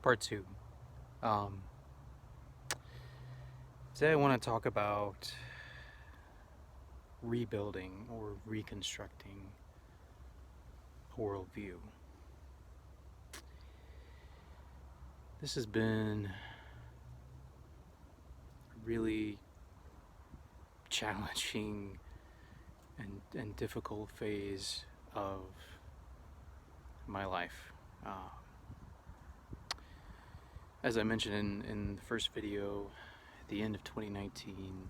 Part two. Today I want to talk about rebuilding or reconstructing a worldview. This has been a really challenging and difficult phase of my life. As I mentioned in the first video, at the end of 2019,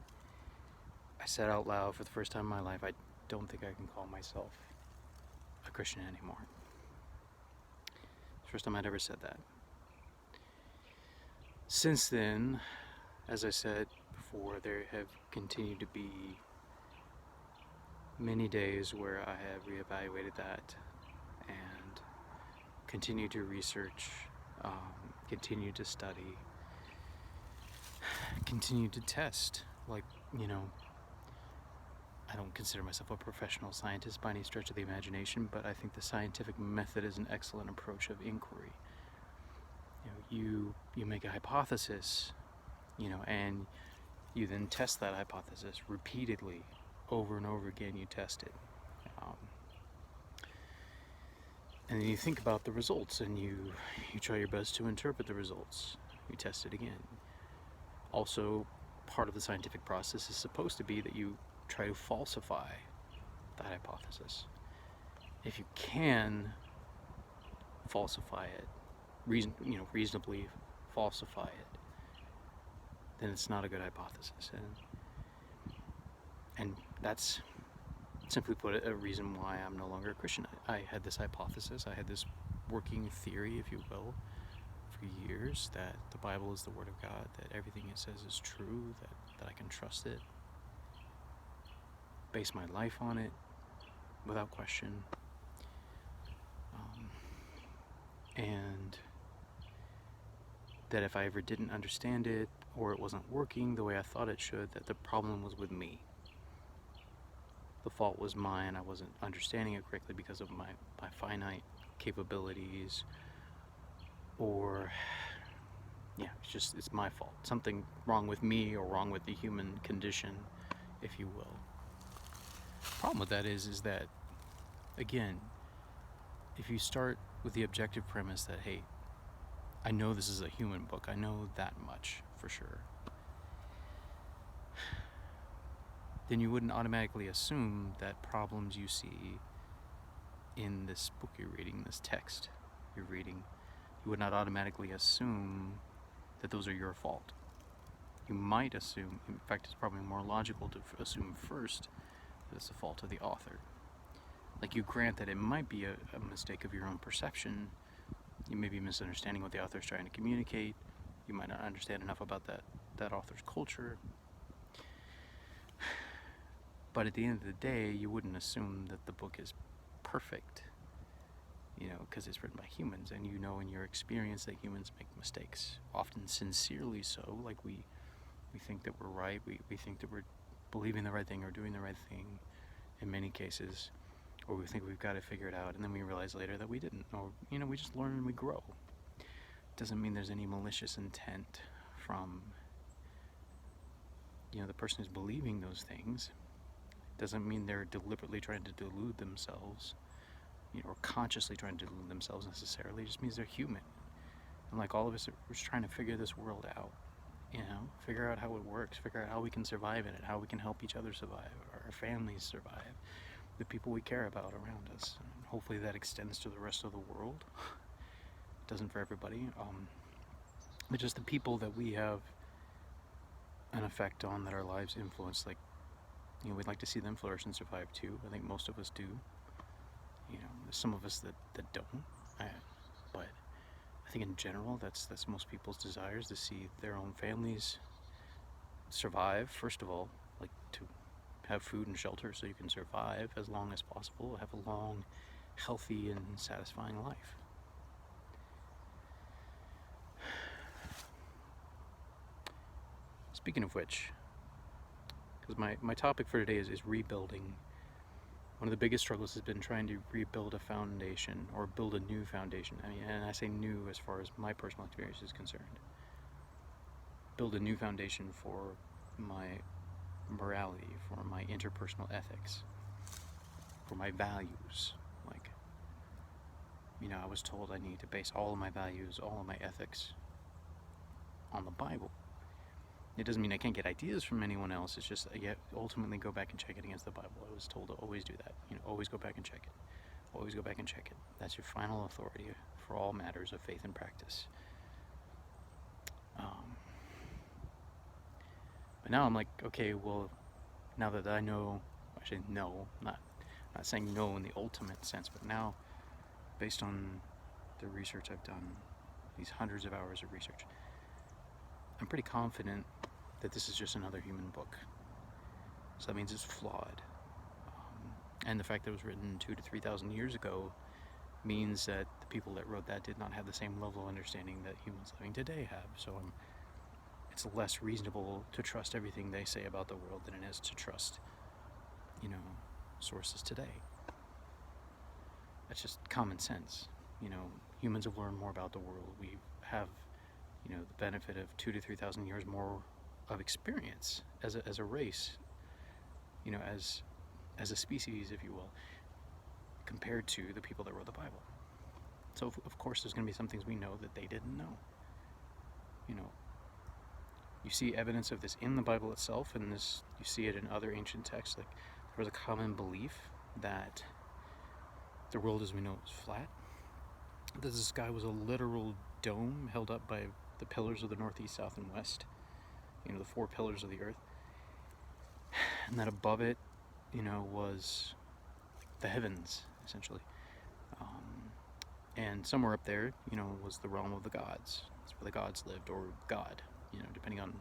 I said out loud for the first time in my life, I don't think I can call myself a Christian anymore. It's the first time I'd ever said that. Since then, as I said before, there have continued to be many days where I have reevaluated that and continued to research, continue to study, continue to test. I don't consider myself a professional scientist by any stretch of the imagination, but I think the scientific method is an excellent approach of inquiry. You make a hypothesis, and you then test that hypothesis repeatedly, over and over again. You test it. And then you think about the results, and you try your best to interpret the results. You test it again. Also, part of the scientific process is supposed to be that you try to falsify that hypothesis. If you can falsify it, reasonably falsify it, then it's not a good hypothesis. And that's, simply put, a reason why I'm no longer a Christian. I had this hypothesis, I had this working theory, if you will, for years, that the Bible is the Word of God, that everything it says is true, that I can trust it, base my life on it without question. And that if I ever didn't understand it, or it wasn't working the way I thought it should, that the problem was with me. The fault was mine. I wasn't understanding it correctly because of my finite capabilities, or it's my fault. Something wrong with me, or wrong with the human condition, if you will. The problem with that is that, again, if you start with the objective premise that, hey, I know this is a human book, I know that much for sure, then you wouldn't automatically assume that problems you see in this book you're reading, this text you're reading, you would not automatically assume that those are your fault. You might assume, in fact it's probably more logical to assume first that it's the fault of the author. Like, you grant that it might be a mistake of your own perception, you may be misunderstanding what the author's trying to communicate, you might not understand enough about that author's culture. But at the end of the day, you wouldn't assume that the book is perfect, because it's written by humans, and in your experience that humans make mistakes, often sincerely so. Like, we think that we're right, we think that we're believing the right thing or doing the right thing in many cases, or we think we've got it figured out, and then we realize later that we didn't, or we just learn and we grow. Doesn't mean there's any malicious intent from the person who's believing those things. Doesn't mean they're deliberately trying to delude themselves, or consciously trying to delude themselves necessarily. It just means they're human. And like all of us, we're just trying to figure this world out, figure out how it works, figure out how we can survive in it, how we can help each other survive, our families survive, the people we care about around us. And hopefully that extends to the rest of the world. It doesn't for everybody. But just the people that we have an effect on, that our lives influence, we'd like to see them flourish and survive too. I think most of us do. There's some of us that don't. But I think in general, that's most people's desires, to see their own families survive, first of all, like to have food and shelter so you can survive as long as possible, have a long, healthy, and satisfying life. Speaking of which, because my topic for today is rebuilding one of the biggest struggles has been trying to rebuild a foundation or build a new foundation. I mean, and I say new as far as my personal experience is concerned. Build a new foundation for my morality, for my interpersonal ethics, for my values. Like, I was told I need to base all of my values, all of my ethics on the Bible. It doesn't mean I can't get ideas from anyone else. It's just ultimately go back and check it against the Bible. I was told to always do that. Always go back and check it. Always go back and check it. That's your final authority for all matters of faith and practice. But now I'm like, okay, well, now that I know, actually no, not saying no in the ultimate sense, but now, based on the research I've done, these hundreds of hours of research, I'm pretty confident that this is just another human book. So that means it's flawed. And the fact that it was written 2,000 to 3,000 years ago means that the people that wrote that did not have the same level of understanding that humans living today have. So it's less reasonable to trust everything they say about the world than it is to trust, sources today. That's just common sense. Humans have learned more about the world. We have the benefit of 2,000 to 3,000 years more of experience as a race, as a species, if you will, compared to the people that wrote the Bible. So of course there's going to be some things we know that they didn't know. You see evidence of this in the Bible itself, and you see it in other ancient texts. Like, there was a common belief that the world as we know it was flat, that the sky was a literal dome held up by the pillars of the northeast, south, and west, the 4 pillars of the earth, and that above it, was the heavens, essentially, and somewhere up there, was the realm of the gods. That's where the gods lived, or God, depending on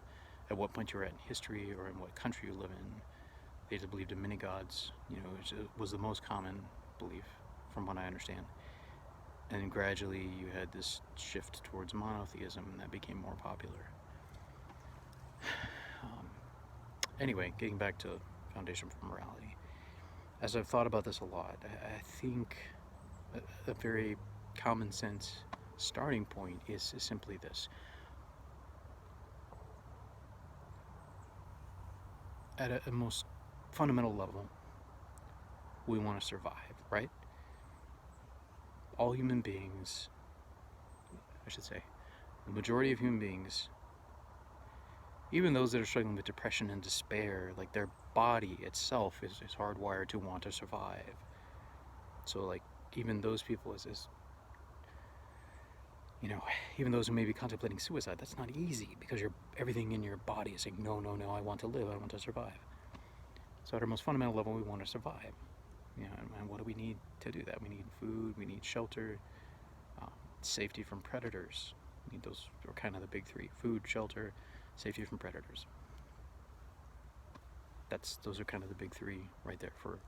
at what point you were at in history or in what country you live in. They just believed in many gods, which was the most common belief, from what I understand. And gradually you had this shift towards monotheism, and that became more popular. Anyway, getting back to Foundation for Morality. As I've thought about this a lot, I think a very common sense starting point is simply this. At a most fundamental level, we want to survive, right? All human beings, I should say, the majority of human beings, even those that are struggling with depression and despair, like, their body itself is hardwired to want to survive. So, like, even those people even those who may be contemplating suicide, that's not easy, because everything in your body is saying, no, I want to live, I want to survive. So at our most fundamental level, we want to survive. And what do we need to do that? We need food, we need shelter, safety from predators. Those are kind of the big 3: food, shelter, safety from predators. Those are kind of the big 3 right there for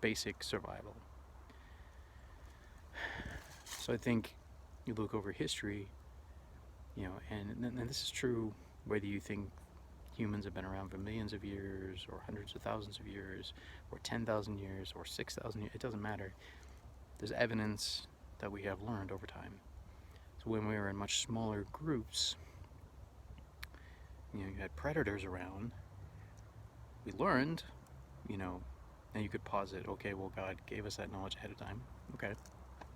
basic survival. So I think you look over history, and this is true whether you think humans have been around for millions of years, or hundreds of thousands of years, or 10,000 years, or 6,000 years. It doesn't matter. There's evidence that we have learned over time. So when we were in much smaller groups, you had predators around, we learned, and you could posit, okay, well, God gave us that knowledge ahead of time. Okay,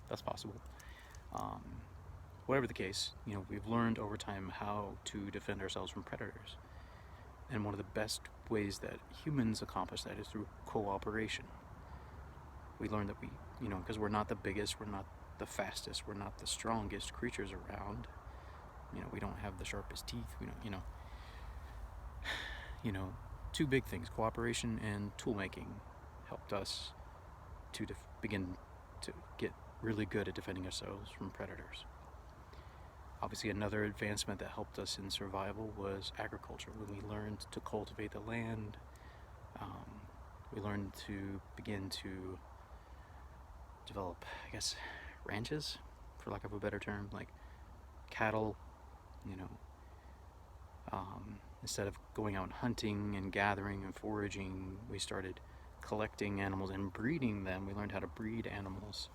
that's possible. Whatever the case, we've learned over time how to defend ourselves from predators. And one of the best ways that humans accomplish that is through cooperation. We learned that because we're not the biggest, we're not the fastest, we're not the strongest creatures around. We don't have the sharpest teeth. We don't, 2 big things: cooperation and tool making, helped us to begin to get really good at defending ourselves from predators. Obviously, another advancement that helped us in survival was agriculture. When we learned to cultivate the land, we learned to begin to develop, I guess, ranches, for lack of a better term, like cattle. Instead of going out hunting and gathering and foraging, we started collecting animals and breeding them, we learned how to breed animals.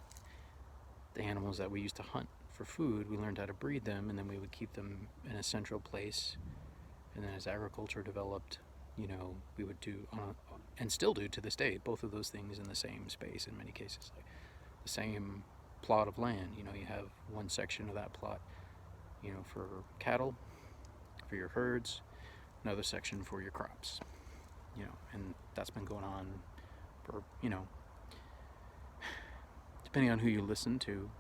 The animals that we used to hunt for food, we learned how to breed them, and then we would keep them in a central place. And then as agriculture developed, we would do, and still do to this day, both of those things in the same space in many cases. Like the same plot of land, you have one section of that plot, for cattle, for your herds, another section for your crops, and that's been going on for, depending on who you listen to,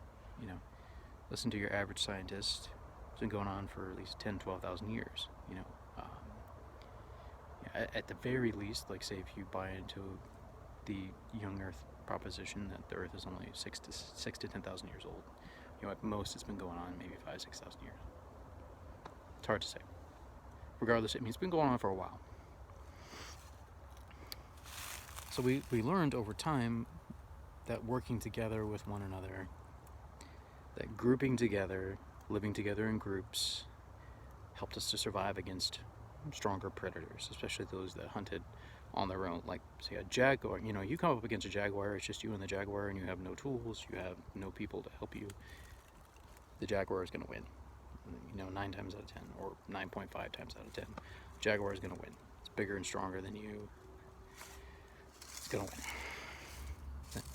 listen to your average scientist, it's been going on for at least 10, 12,000 years, at the very least, like say if you buy into the young Earth proposition that the Earth is only 6 to 10,000 years old, at most it's been going on maybe 5,000, 6,000 years. It's hard to say. Regardless, it's been going on for a while. So we learned over time that working together with one another, that grouping together, living together in groups, helped us to survive against stronger predators, especially those that hunted on their own. Like, say, a jaguar, you come up against a jaguar, it's just you and the jaguar, and you have no tools, you have no people to help you. The jaguar is going to win. 9 times out of 10, or 9.5 times out of 10, jaguar is going to win. It's bigger and stronger than you. It's going to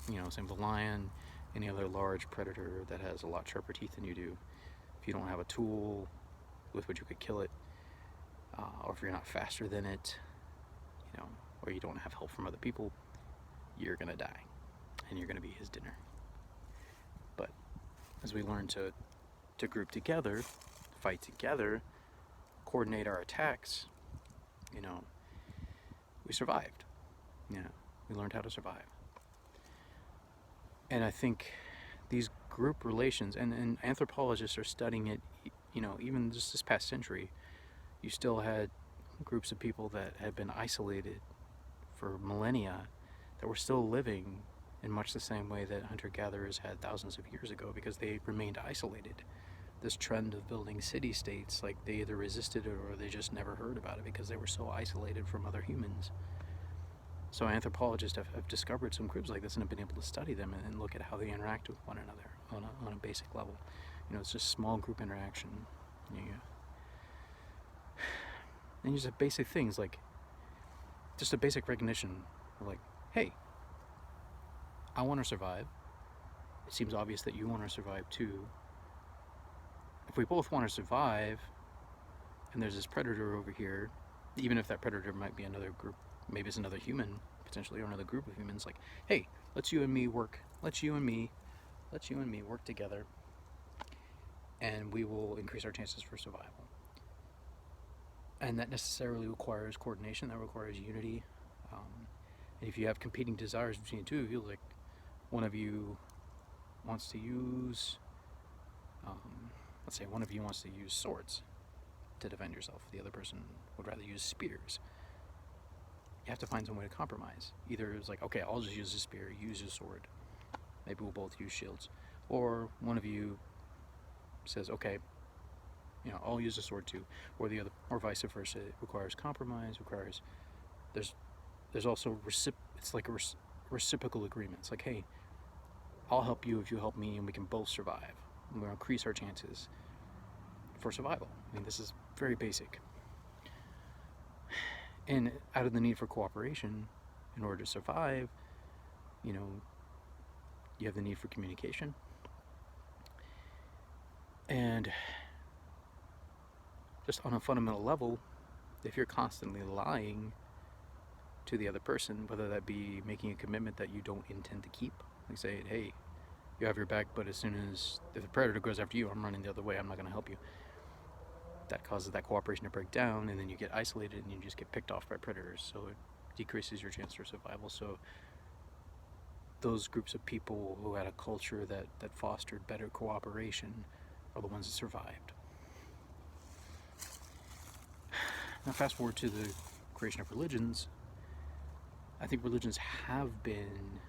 win. Same with a lion, any other large predator that has a lot sharper teeth than you do. If you don't have a tool with which you could kill it, or if you're not faster than it, or you don't have help from other people, you're going to die, and you're going to be his dinner. But as we learn to group together, fight together, coordinate our attacks, we survived. We learned how to survive. And I think these group relations, and anthropologists are studying it, even just this past century, you still had groups of people that had been isolated for millennia that were still living in much the same way that hunter-gatherers had thousands of years ago, because they remained isolated. This trend of building city-states, like they either resisted it or they just never heard about it because they were so isolated from other humans. So anthropologists have discovered some groups like this and have been able to study them and look at how they interact with one another on a basic level. It's just small group interaction. And you just basic things like just a basic recognition of like, hey, I want to survive. It seems obvious that you want to survive too. If we both want to survive and there's this predator over here, even if that predator might be another group, maybe it's another human potentially, or another group of humans, like, hey, let's you and me work together, and we will increase our chances for survival. And that necessarily requires coordination, that requires unity. And if you have competing desires between the two of you, like one of you wants to use, let's say one of you wants to use swords to defend yourself, the other person would rather use spears. You have to find some way to compromise. Either it's like, okay, I'll just use a spear, use a sword. Maybe we'll both use shields. Or one of you says, okay, I'll use a sword too. Or the other, or vice versa. It requires compromise. There's also it's like a reciprocal agreement. It's like, hey, I'll help you if you help me, and we can both survive. And we'll increase our chances for survival. This is very basic. And out of the need for cooperation, in order to survive, you have the need for communication. And just on a fundamental level, if you're constantly lying to the other person, whether that be making a commitment that you don't intend to keep, like say, hey, you have your back, but as soon as if the predator goes after you, I'm running the other way, I'm not going to help you. That causes that cooperation to break down, and then you get isolated and you just get picked off by predators, so it decreases your chance for survival. So those groups of people who had a culture that fostered better cooperation are the ones that survived. Now fast forward to the creation of religions. I think religions have been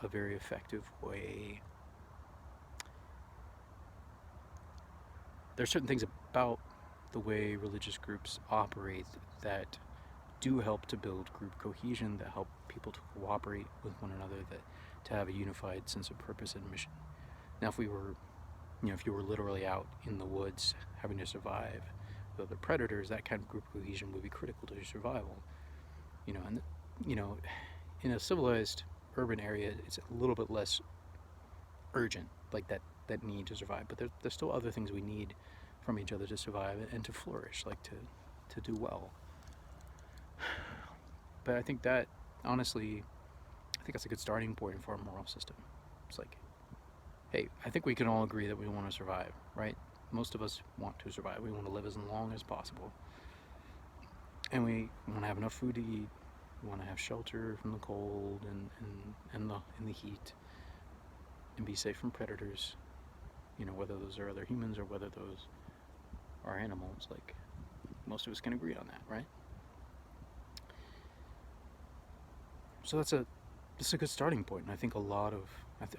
a very effective way. There are certain things about the way religious groups operate that do help to build group cohesion, that help people to cooperate with one another, that to have a unified sense of purpose and mission. Now, if we were, if you were literally out in the woods having to survive with other predators, that kind of group cohesion would be critical to your survival. And in a civilized urban area, it's a little bit less urgent, like that need to survive. But there's still other things we need from each other to survive and to flourish, like to do well. But I think that, honestly, that's a good starting point for our moral system. It's like, hey, I think we can all agree that we want to survive, right? Most of us want to survive. We want to live as long as possible. And we want to have enough food to eat. We want to have shelter from the cold and the heat, and be safe from predators, whether those are other humans or whether those are animals. Like, most of us can agree on that, right? So this is a good starting point. And I think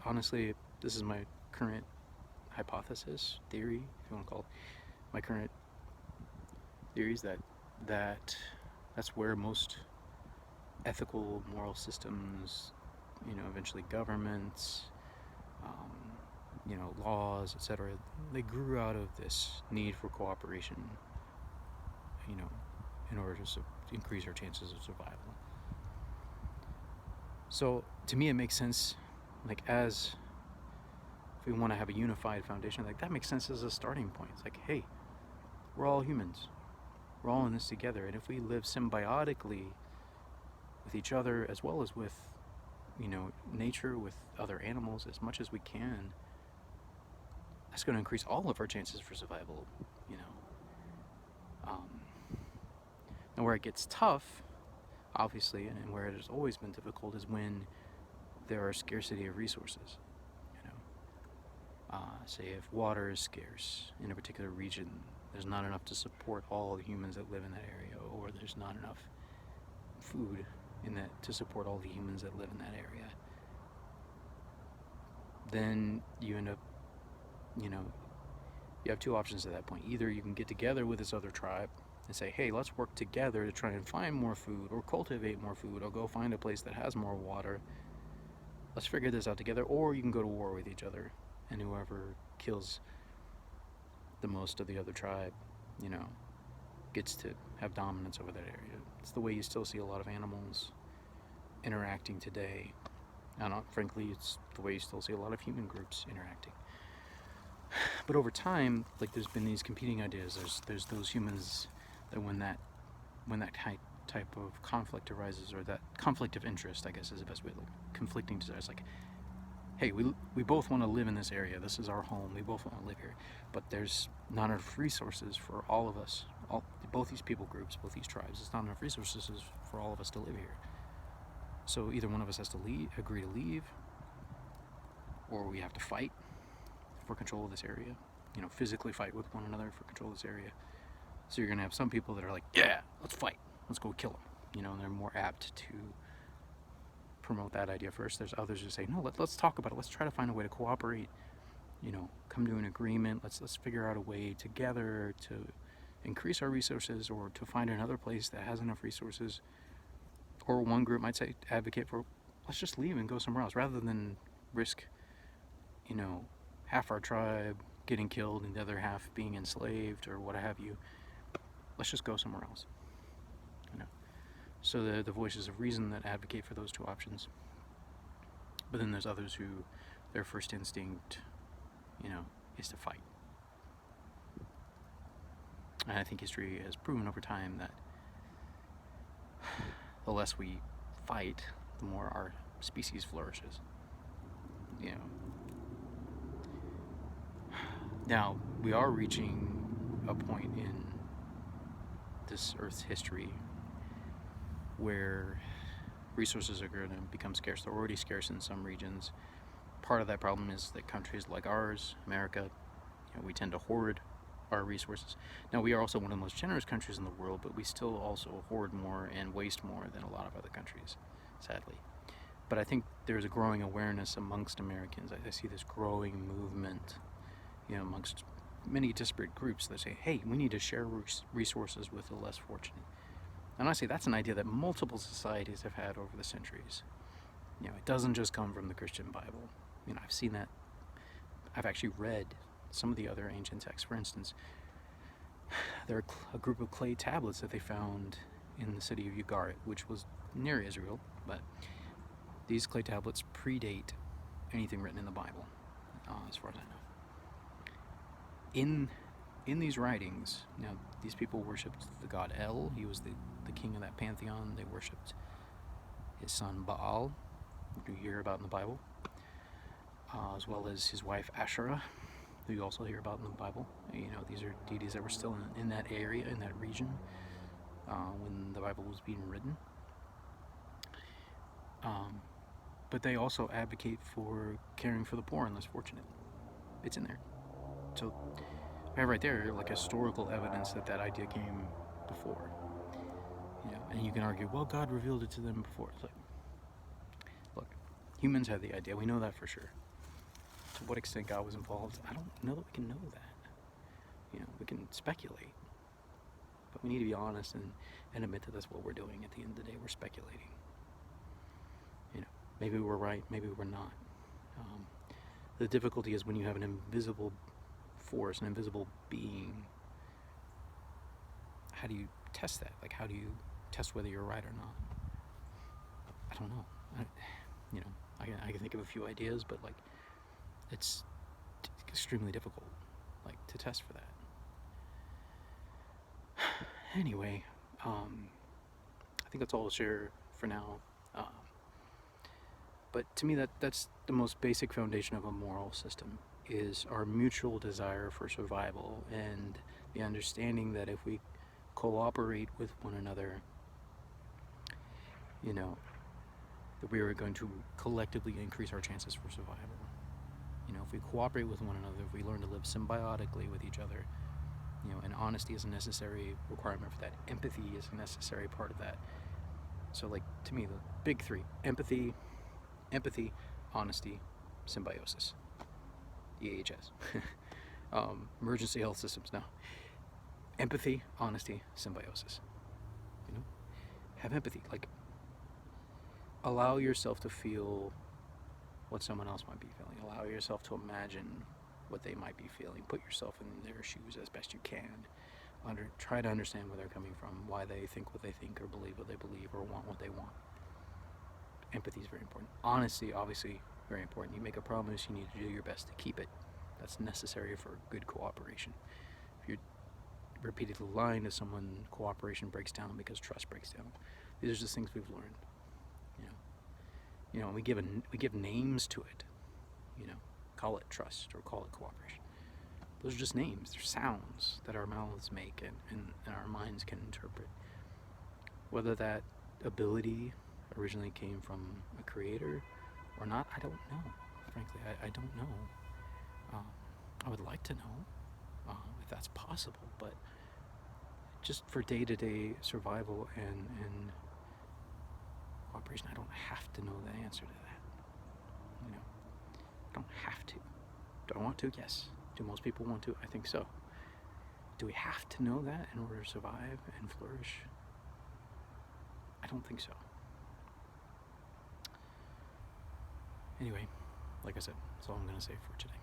honestly, this is my current hypothesis, theory, if you want to call it. My current theory is that's where most ethical, moral systems, eventually governments, laws, etc., they grew out of this need for cooperation, in order to increase our chances of survival. So to me, it makes sense, like, if we want to have a unified foundation, like, that makes sense as a starting point. It's like, hey, we're all humans. We're all in this together. And if we live symbiotically with each other, as well as with, nature, with other animals, as much as we can, that's going to increase all of our chances for survival, And where it gets tough, obviously, and where it has always been difficult, is when there are scarcity of resources. Say if water is scarce in a particular region, there's not enough to support all the humans that live in that area, or there's not enough food to support all the humans that live in that area. Then you end up, you have two options at that point. Either you can get together with this other tribe and say, hey, let's work together to try and find more food, or cultivate more food, or go find a place that has more water. Let's figure this out together. Or you can go to war with each other, and whoever kills the most of the other tribe, gets to have dominance over that area. It's the way you still see a lot of animals interacting today. And frankly, it's the way you still see a lot of human groups interacting. But over time, like, there's been these competing ideas. There's those humans that when that type of conflict arises, or that conflict of interest, I guess is the best way, like conflicting desires, like, hey, we both want to live in this area. This is our home. We both want to live here. But there's not enough resources for all of us, both these people groups, both these tribes. There's not enough resources for all of us to live here. So either one of us has to agree to leave, or we have to fight for control of this area, physically fight with one another for control of this area. So you're going to have some people that are like, yeah, let's fight. Let's go kill them. And they're more apt to promote that idea first. There's others who say, no, let's talk about it. Let's try to find a way to cooperate, come to an agreement. Let's figure out a way together to increase our resources, or to find another place that has enough resources. Or one group might say, advocate for, let's just leave and go somewhere else, rather than risk, half our tribe getting killed and the other half being enslaved or what have you. Let's just go somewhere else. So the voices of reason that advocate for those two options. But then there's others who their first instinct, is to fight. And I think history has proven over time that the less we fight, the more our species flourishes. Now, we are reaching a point in this Earth's history where resources are going to become scarce. They're already scarce in some regions. Part of that problem is that countries like ours, America, we tend to hoard our resources. Now, we are also one of the most generous countries in the world, but we still also hoard more and waste more than a lot of other countries, sadly. But I think there's a growing awareness amongst Americans. I see this growing movement, amongst many disparate groups that say, hey, we need to share resources with the less fortunate. And honestly, that's an idea that multiple societies have had over the centuries. It doesn't just come from the Christian Bible. I've seen that. I've actually read some of the other ancient texts. For instance, there are a group of clay tablets that they found in the city of Ugarit, which was near Israel, but these clay tablets predate anything written in the Bible, as far as I know. In these writings, these people worshipped the god El. He was the king of that pantheon. They worshipped his son Baal, who you hear about in the Bible, as well as his wife Asherah, who you also hear about in the Bible. These are deities that were still in that area, in that region, when the Bible was being written. But they also advocate for caring for the poor and less fortunate. It's in there. So I have right there like historical evidence that idea came before. And you can argue, well, God revealed it to them before. It's like, look, humans had the idea. We know that for sure. To what extent God was involved, I don't know that we can know that. We can speculate. But we need to be honest and admit that that's what we're doing. At the end of the day, we're speculating. Maybe we're right, maybe we're not. The difficulty is when you have an invisible force, an invisible being. How do you test that? Like, how do you test whether you're right or not? I don't know. I can think of a few ideas, but it's extremely difficult, to test for that. Anyway, I think that's all I'll share for now. But to me, that's the most basic foundation of a moral system, is our mutual desire for survival and the understanding that if we cooperate with one another, that we are going to collectively increase our chances for survival. If we cooperate with one another, if we learn to live symbiotically with each other, and honesty is a necessary requirement for that. Empathy is a necessary part of that. So, to me, the big three: empathy, honesty, symbiosis. EHS. Emergency health systems now. Empathy, honesty, symbiosis. Have empathy. Allow yourself to feel what someone else might be feeling. Allow yourself to imagine what they might be feeling. Put yourself in their shoes as best you can. Try to understand where they're coming from, why they think what they think, or believe what they believe, or want what they want. Empathy is very important. Honesty, obviously, very important. You make a promise, you need to do your best to keep it. That's necessary for good cooperation. If you're repeatedly lying to someone, cooperation breaks down because trust breaks down. These are just things we've learned. We give names to it. Call it trust or call it cooperation. Those are just names. They're sounds that our mouths make and our minds can interpret. Whether that ability originally came from a creator or not, I don't know. Frankly, I don't know. I would like to know if that's possible, but just for day-to-day survival and cooperation, I don't have to know the answer to that. I don't have to. Do I want to? Yes. Do most people want to? I think so. Do we have to know that in order to survive and flourish? I don't think so. Anyway, like I said, that's all I'm going to say for today.